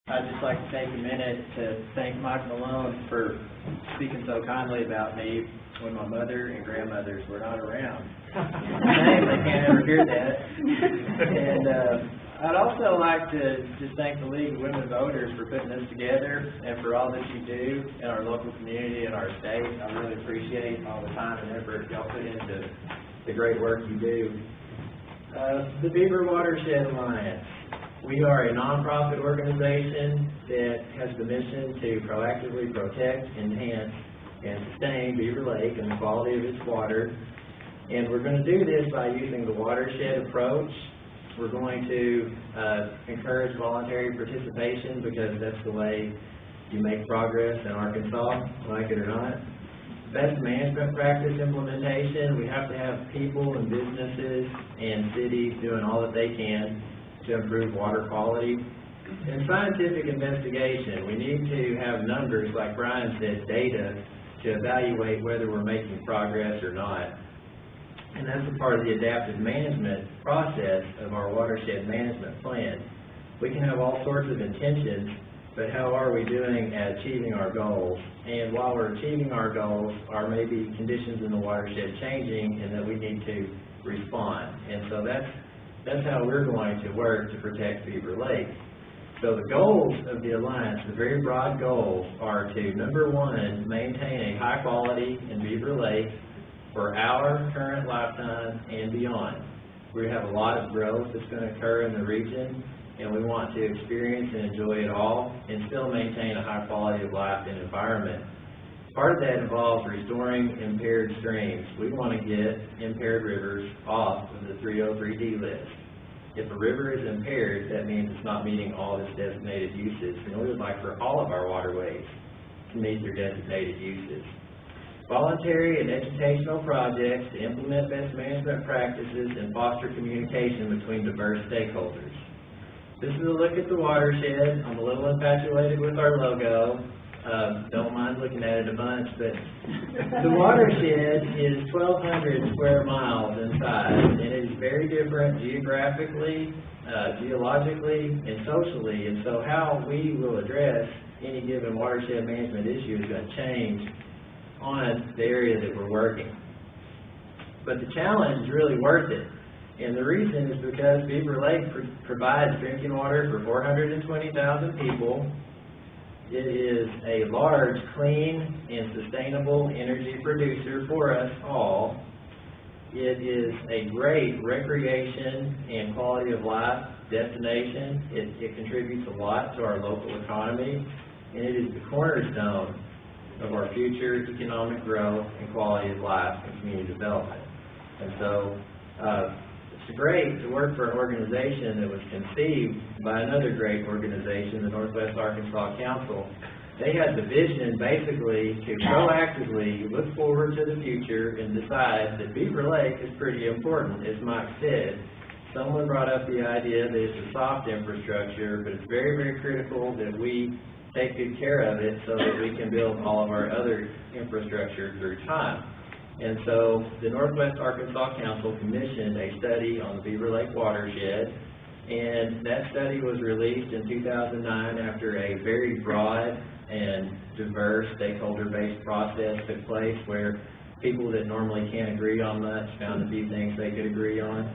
I'd just like to take a minute to thank Mike Malone for speaking so kindly about me when my mother and grandmothers were not around. Shame they can't ever hear that. And I'd also like to just thank the League of Women Voters for putting this together and for all that you do in our local community and our state. I really appreciate all the time and effort y'all put into the great work you do. The Beaver Watershed Alliance. We are a nonprofit organization that has the mission to proactively protect, enhance, and sustain Beaver Lake and the quality of its water. And we're going to do this by using the watershed approach. We're going to encourage voluntary participation because that's the way you make progress in Arkansas, like it or not. Best management practice implementation. We have to have people and businesses and cities doing all that they can to improve water quality. And scientific investigation. We need to have numbers, like Brian said, data, to evaluate whether we're making progress or not. And that's a part of the adaptive management process of our watershed management plan. We can have all sorts of intentions, but how are we doing at achieving our goals? And while we're achieving our goals, are maybe conditions in the watershed changing and that we need to respond? And so that's how we're going to work to protect Beaver Lake. So the goals of the Alliance, the very broad goals, are to, number one, maintain a high quality in Beaver Lake for our current lifetime and beyond. We have a lot of growth that's going to occur in the region, and we want to experience and enjoy it all and still maintain a high quality of life and environment. Part of that involves restoring impaired streams. We want to get impaired rivers off of the 303D list. If a river is impaired, that means it's not meeting all its designated uses. And we would like for all of our waterways to meet their designated uses. Voluntary and educational projects to implement best management practices and foster communication between diverse stakeholders. This is a look at the watershed. I'm a little infatuated with our logo. Don't mind looking at it a bunch, but the watershed is 1,200 square miles in size, and it is very different geographically, geologically, and socially. And so how we will address any given watershed management issue is going to change on the area that we're working. But the challenge is really worth it. And the reason is because Beaver Lake provides drinking water for 420,000 people. It is a large, clean, and sustainable energy producer for us all. It is a great recreation and quality of life destination. It contributes a lot to our local economy, and it is the cornerstone of our future economic growth and quality of life and community development. And so it's great to work for an organization that was conceived by another great organization, the Northwest Arkansas Council. They had the vision basically to proactively look forward to the future and decide that Beaver Lake is pretty important, as Mike said. Someone brought up the idea that it's a soft infrastructure, but it's very, very critical that we take good care of it so that we can build all of our other infrastructure through time. And so the Northwest Arkansas Council commissioned a study on the Beaver Lake watershed, and that study was released in 2009 after a very broad and diverse stakeholder-based process took place where people that normally can't agree on much found a few things they could agree on.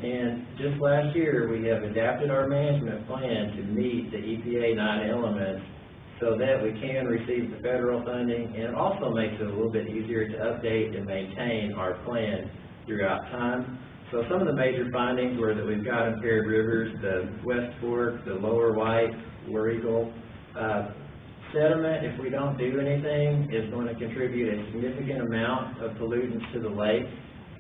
And just last year, we have adapted our management plan to meet the EPA 9 elements so that we can receive the federal funding, and it also makes it a little bit easier to update and maintain our plan throughout time. So some of the major findings were that we've got impaired rivers, the West Fork, the Lower White, War Eagle. Sediment, if we don't do anything, is going to contribute a significant amount of pollutants to the lake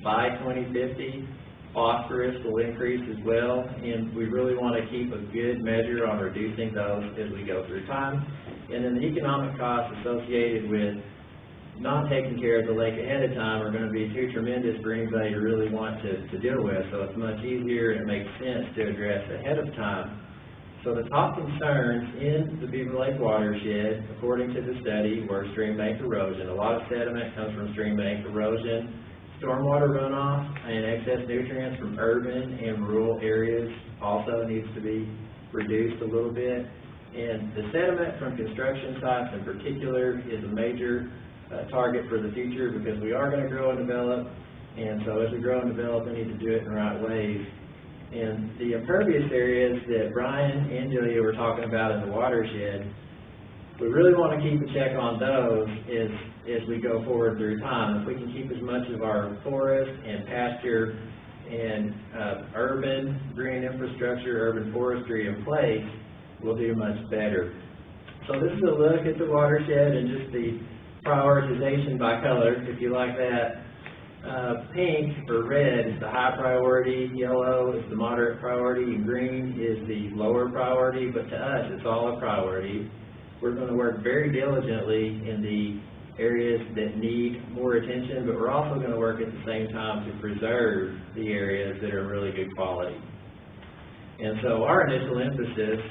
by 2050. Phosphorus will increase as well, and we really want to keep a good measure on reducing those as we go through time. And then the economic costs associated with not taking care of the lake ahead of time are going to be too tremendous for anybody to really want to deal with. So it's much easier and it makes sense to address ahead of time. So the top concerns in the Beaver Lake watershed, according to the study, were stream bank erosion. A lot of sediment comes from stream bank erosion. Stormwater runoff and excess nutrients from urban and rural areas also needs to be reduced a little bit. And the sediment from construction sites in particular is a major target for the future, because we are going to grow and develop, and so as we grow and develop, we need to do it in the right ways. And the impervious areas that Brian and Julia were talking about in the watershed, we really want to keep a check on those as we go forward through time. If we can keep as much of our forest and pasture and urban green infrastructure, urban forestry in place, we'll do much better. So this is a look at the watershed and just the prioritization by color, if you like that. Pink or red is the high priority, yellow is the moderate priority, and green is the lower priority, but to us it's all a priority. We're going to work very diligently in the areas that need more attention, but we're also going to work at the same time to preserve the areas that are really good quality. And so our initial emphasis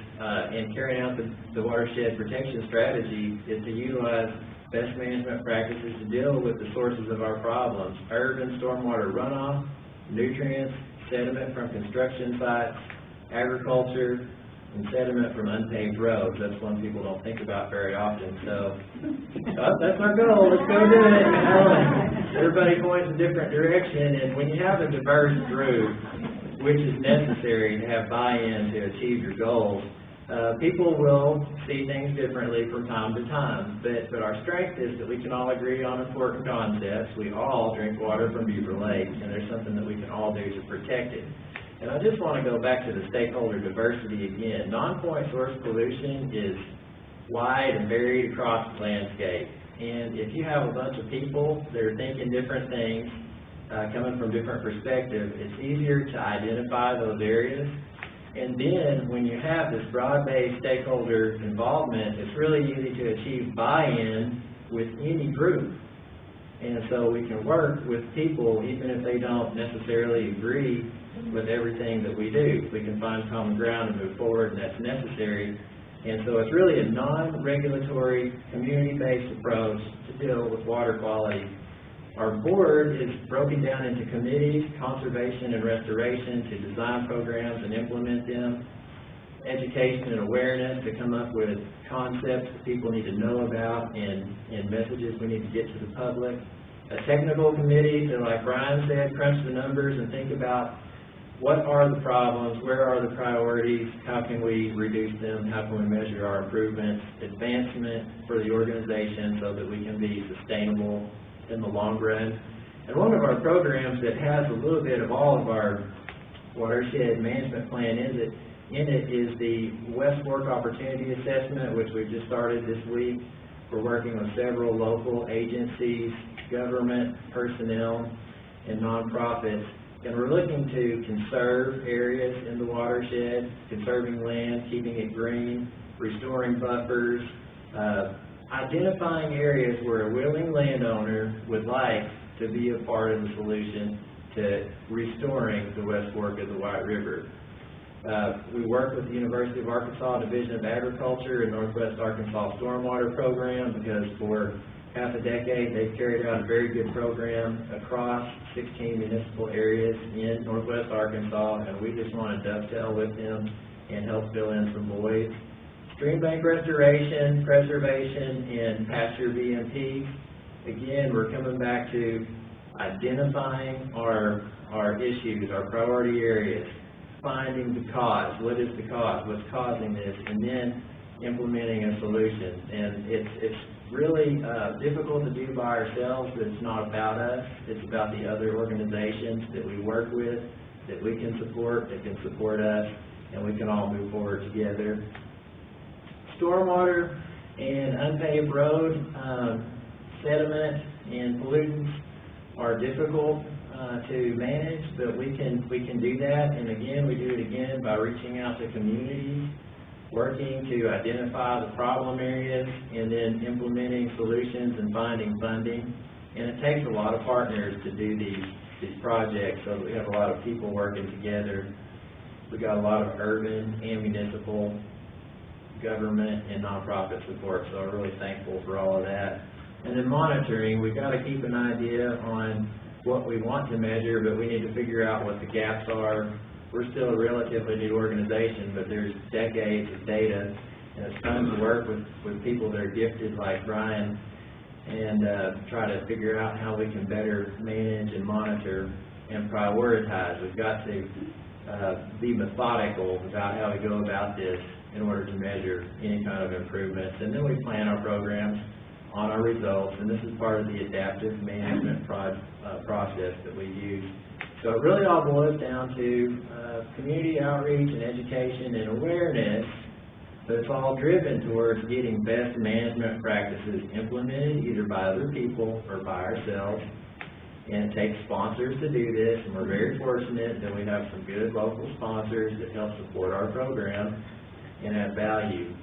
in carrying out the watershed protection strategy is to utilize best management practices to deal with the sources of our problems: urban stormwater runoff, nutrients, sediment from construction sites, agriculture, and sediment from unpaved roads. That's one people don't think about very often. So that's our goal. Let's go do it. Everybody points a different direction, and when you have a diverse group, which is necessary to have buy-in to achieve your goals, people will see things differently from time to time. But our strength is that we can all agree on important concepts. We all drink water from Beaver Lake, and there's something that we can all do to protect it. And I just want to go back to the stakeholder diversity again. Non-point source pollution is wide and varied across the landscape. And if you have a bunch of people that are thinking different things, coming from different perspectives, it's easier to identify those areas. And then when you have this broad-based stakeholder involvement, it's really easy to achieve buy-in with any group. And so we can work with people even if they don't necessarily agree with everything that we do. We can find common ground and move forward, and that's necessary. And so it's really a non-regulatory, community-based approach to deal with water quality. Our board is broken down into committees: conservation and restoration, to design programs and implement them; education and awareness, to come up with concepts that people need to know about and messages we need to get to the public; a technical committee to, like Brian said, crunch the numbers and think about what are the problems, where are the priorities, how can we reduce them, how can we measure our improvements; advancement for the organization so that we can be sustainable in the long run. And one of our programs that has a little bit of all of our watershed management plan in it is the West Fork Opportunity Assessment, which we've just started this week. We're working with several local agencies, government, personnel, and nonprofits, and we're looking to conserve areas in the watershed, conserving land, keeping it green, restoring buffers, identifying areas where a willing landowner would like to be a part of the solution to restoring the West Fork of the White River. We work with the University of Arkansas Division of Agriculture and Northwest Arkansas Stormwater Program, because for half a decade they've carried out a very good program across 16 municipal areas in Northwest Arkansas, and we just want to dovetail with them and help fill in some voids. Stream bank restoration, preservation, and pasture BMP. Again, we're coming back to identifying our issues, our priority areas, finding the cause. What is the cause? What's causing this? And then implementing a solution. And it's really difficult to do by ourselves, but it's not about us. It's about the other organizations that we work with, that we can support, that can support us, and we can all move forward together. Stormwater and unpaved road, sediment and pollutants are difficult to manage, but we can do that. And again, we do it again by reaching out to communities, working to identify the problem areas, and then implementing solutions and finding funding. And it takes a lot of partners to do these projects, so that we have a lot of people working together. We've got a lot of urban and municipal, government, and nonprofit support, so I'm really thankful for all of that. And then monitoring, we've got to keep an idea on what we want to measure, but we need to figure out what the gaps are. We're still a relatively new organization, but there's decades of data, And it's fun to work with people that are gifted like Brian and try to figure out how we can better manage and monitor and prioritize. We've got to be methodical about how we go about this in order to measure any kind of improvements. And then we plan our programs on our results, and this is part of the adaptive management process that we use. So it really all boils down to community outreach and education and awareness, but it's all driven towards getting best management practices implemented either by other people or by ourselves. And it takes sponsors to do this, and we're very fortunate that we have some good local sponsors that help support our program and add value.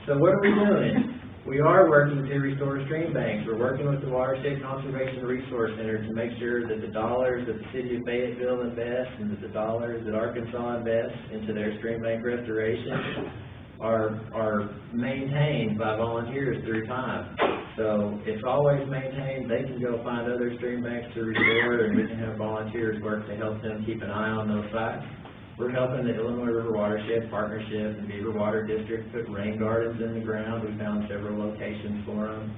So what are we doing? We are working to restore stream banks. We're working with the Watershed Conservation Resource Center to make sure that the dollars that the city of Fayetteville invests and that the dollars that Arkansas invests into their stream bank restoration are maintained by volunteers through time. So it's always maintained. They can go find other stream banks to restore, and we can have volunteers work to help them keep an eye on those sites. We're helping the Illinois River Watershed Partnership and Beaver Water District put rain gardens in the ground. We found several locations for them.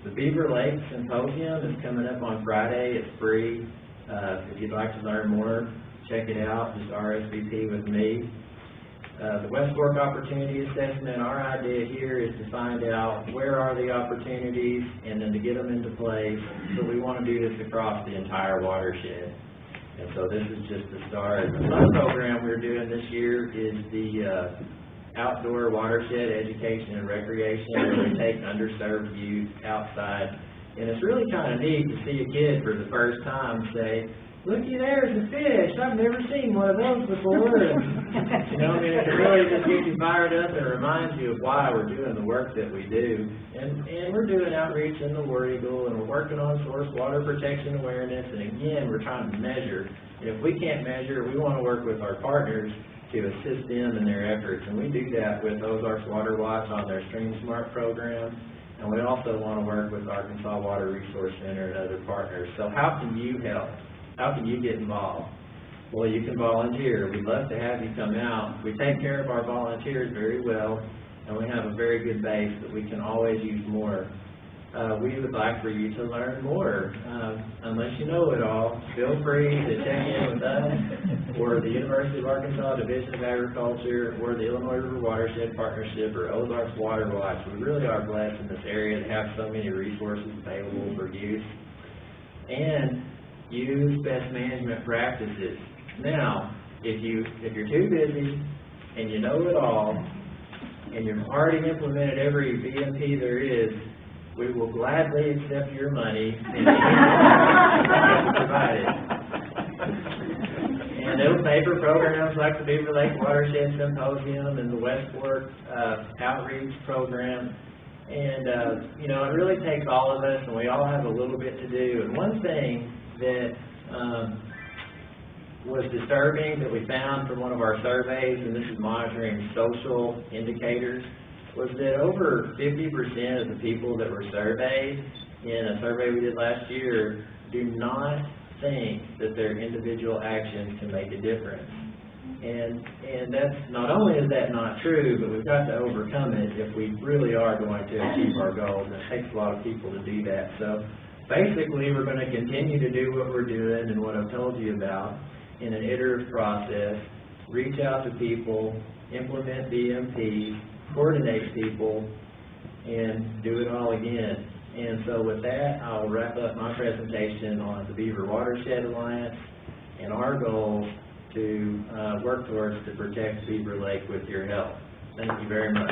The Beaver Lake Symposium is coming up on Friday. It's free. If you'd like to learn more, check it out. Just RSVP with me. The West Fork Opportunity Assessment, our idea here is to find out where are the opportunities and then to get them into place. So we want to do this across the entire watershed. And so this is just the start. The fun program we're doing this year is the outdoor watershed education and recreation, where we take underserved youth outside. And it's really kind of neat to see a kid for the first time say, "Looky, there's a fish. I've never seen one of those before." And, you know, I mean, it really just gets you fired up and reminds you of why we're doing the work that we do. And we're doing outreach in the War Eagle, and we're working on source water protection awareness. And again, we're trying to measure. And if we can't measure, we want to work with our partners to assist them in their efforts. And we do that with Ozarks Water Watch on their Stream Smart program. And we also want to work with Arkansas Water Resource Center and other partners. So how can you help? How can you get involved? Well, you can volunteer. We'd love to have you come out. We take care of our volunteers very well, and we have a very good base, but we can always use more. We would like for you to learn more. Unless you know it all, feel free to check in with us or the University of Arkansas Division of Agriculture or the Illinois River Watershed Partnership or Ozarks Water Watch. We really are blessed in this area to have so many resources available for use. And use best management practices. Now, if you're too busy and you know it all and you've already implemented every BMP there is, we will gladly accept your money and provide it. And it'll pay for programs like the Beaver Lake Watershed Symposium and the West Fork Outreach Program. And, you know, it really takes all of us, and we all have a little bit to do. And one thing that was disturbing that we found from one of our surveys, and this is monitoring social indicators, was that over 50% of the people that were surveyed in a survey we did last year do not think that their individual actions can make a difference. And that's, not only is that not true, but we've got to overcome it if we really are going to achieve our goals, and it takes a lot of people to do that. So basically, we're going to continue to do what we're doing and what I've told you about in an iterative process, reach out to people, implement BMP, coordinate people, and do it all again. And so with that, I'll wrap up my presentation on the Beaver Watershed Alliance and our goals to work towards to protect Beaver Lake with your help. Thank you very much.